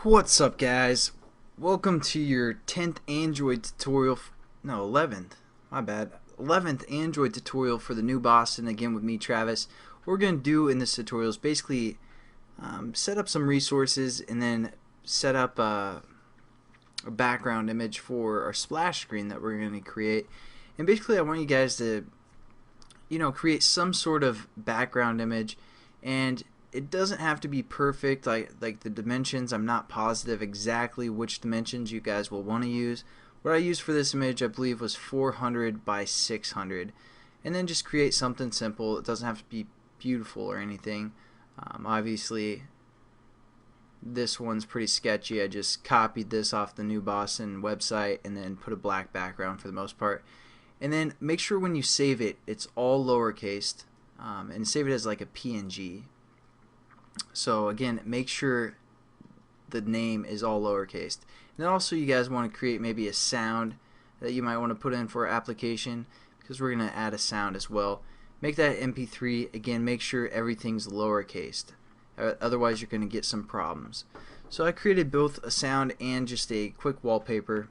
What's up, guys? Welcome to your 10th Android tutorial. No, 11th. My bad. 11th Android tutorial for the new Boston. Again with me, Travis. What we're going to do in this tutorial is basically set up some resources and then set up a background image for our splash screen that we're going to create. And basically I want you guys to create some sort of background image, and it doesn't have to be perfect, like the dimensions. I'm not positive exactly which dimensions you guys will want to use. What I used for this image, I believe, was 400 by 600, and then just create something simple. It doesn't have to be beautiful or anything. Obviously this one's pretty sketchy. I just copied this off the New Boston website and then put a black background for the most part. And then make sure when you save it, it's all lowercase, and save it as like a PNG. So again, make sure the name is all lowercase. And then also you guys want to create maybe a sound that you might want to put in for our application, because we're going to add a sound as well. Make that MP3. Again, make sure everything's lowercase. Otherwise you're going to get some problems. So I created both a sound and just a quick wallpaper.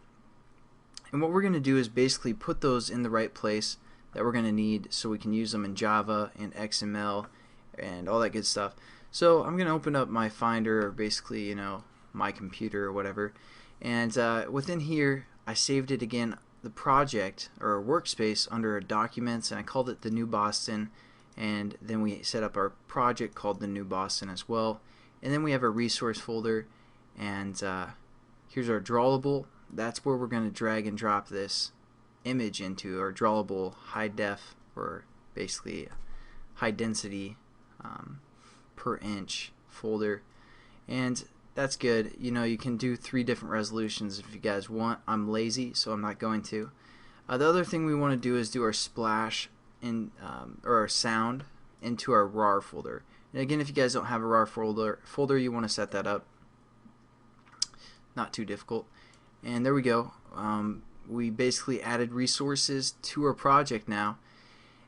And what we're going to do is basically put those in the right place that we're going to need so we can use them in Java and XML and all that good stuff. So I'm going to open up my Finder, or basically, my computer or whatever. And within here, I saved it again, the project or workspace, under Documents, and I called it the New Boston. And then we set up our project called the New Boston as well. And then we have a resource folder, and here's our drawable. That's where we're going to drag and drop this image into, our drawable high def, or basically high density per inch folder. And that's good. You can do 3 different resolutions if you guys want. I'm lazy, so I'm not going to. The other thing we want to do is do our splash or our sound into our RAR folder. And again, if you guys don't have a RAR folder, you want to set that up. Not too difficult. And there we go. We basically added resources to our project now.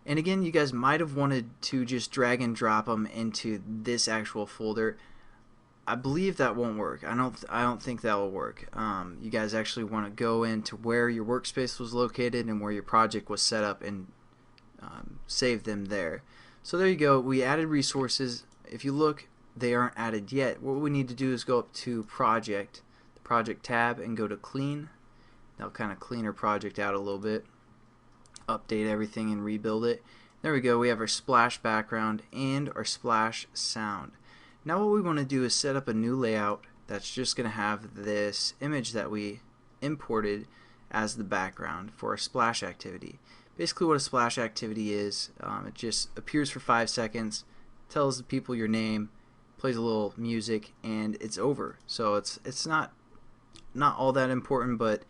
And again, you guys might have wanted to just drag and drop them into this actual folder. I believe that won't work. I don't think that will work. You guys actually want to go into where your workspace was located and where your project was set up, and save them there. So there you go. We added resources. If you look, they aren't added yet. What we need to do is go up to Project, the Project tab, and go to Clean. That'll kind of clean our project out a little bit. Update everything and rebuild it. There we go. We have our splash background and our splash sound. Now what we want to do is set up a new layout that's just going to have this image that we imported as the background for our splash activity. Basically what a splash activity is, it just appears for 5 seconds, tells the people your name, plays a little music, and it's over. So it's not all that important, but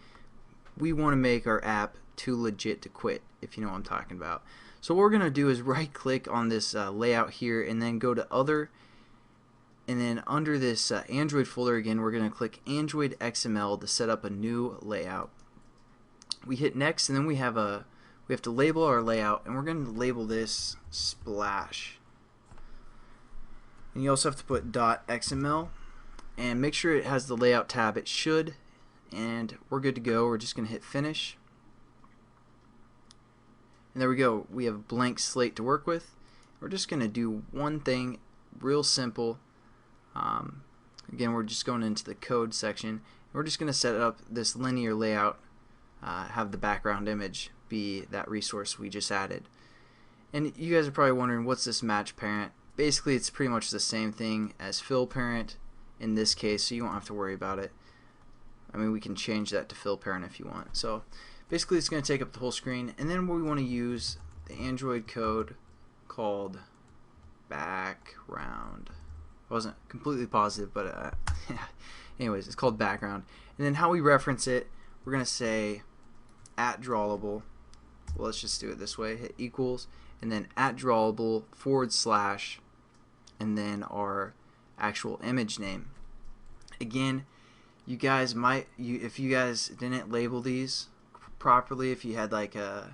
we want to make our app too legit to quit, if you know what I'm talking about. So what we're going to do is right click on this layout here, and then go to Other, and then under this Android folder again, we're going to click Android XML to set up a new layout. We hit next, and then we have to label our layout, and we're going to label this splash. And you also have to put .xml, and make sure it has the layout tab. It should, and we're good to go. We're just going to hit finish. And there we go. We have a blank slate to work with. We're just going to do one thing, real simple. Again, we're just going into the code section. We're just going to set up this linear layout, have the background image be that resource we just added. And you guys are probably wondering, what's this match parent? Basically, it's pretty much the same thing as fill parent in this case, so you won't have to worry about it. I mean, we can change that to fill parent if you want. So basically it's going to take up the whole screen, and then we want to use the Android code called background. I wasn't completely positive, but anyways, it's called background. And then how we reference it, we're going to say @drawable. Well, let's just do it this way. Hit equals, and then @drawable / and then our actual image name. Again, you guys if you guys didn't label these properly, if you had like a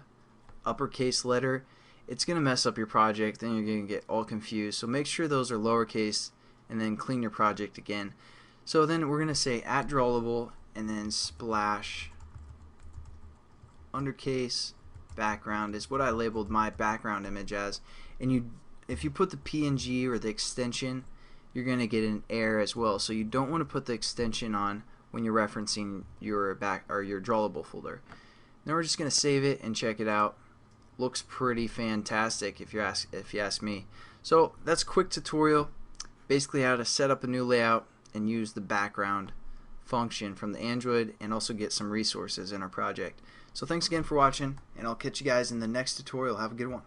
uppercase letter, it's gonna mess up your project, then you're gonna get all confused. So make sure those are lowercase, and then clean your project again. So then we're going to say @drawable and then splash undercase background is what I labeled my background image as. And if you put the PNG or the extension, you're going to get an error as well. So you don't want to put the extension on when you're referencing your your drawable folder. Now we're just going to save it and check it out. Looks pretty fantastic if you ask me. So that's a quick tutorial, basically how to set up a new layout and use the background function from the Android, and also get some resources in our project. So thanks again for watching, and I'll catch you guys in the next tutorial. Have a good one.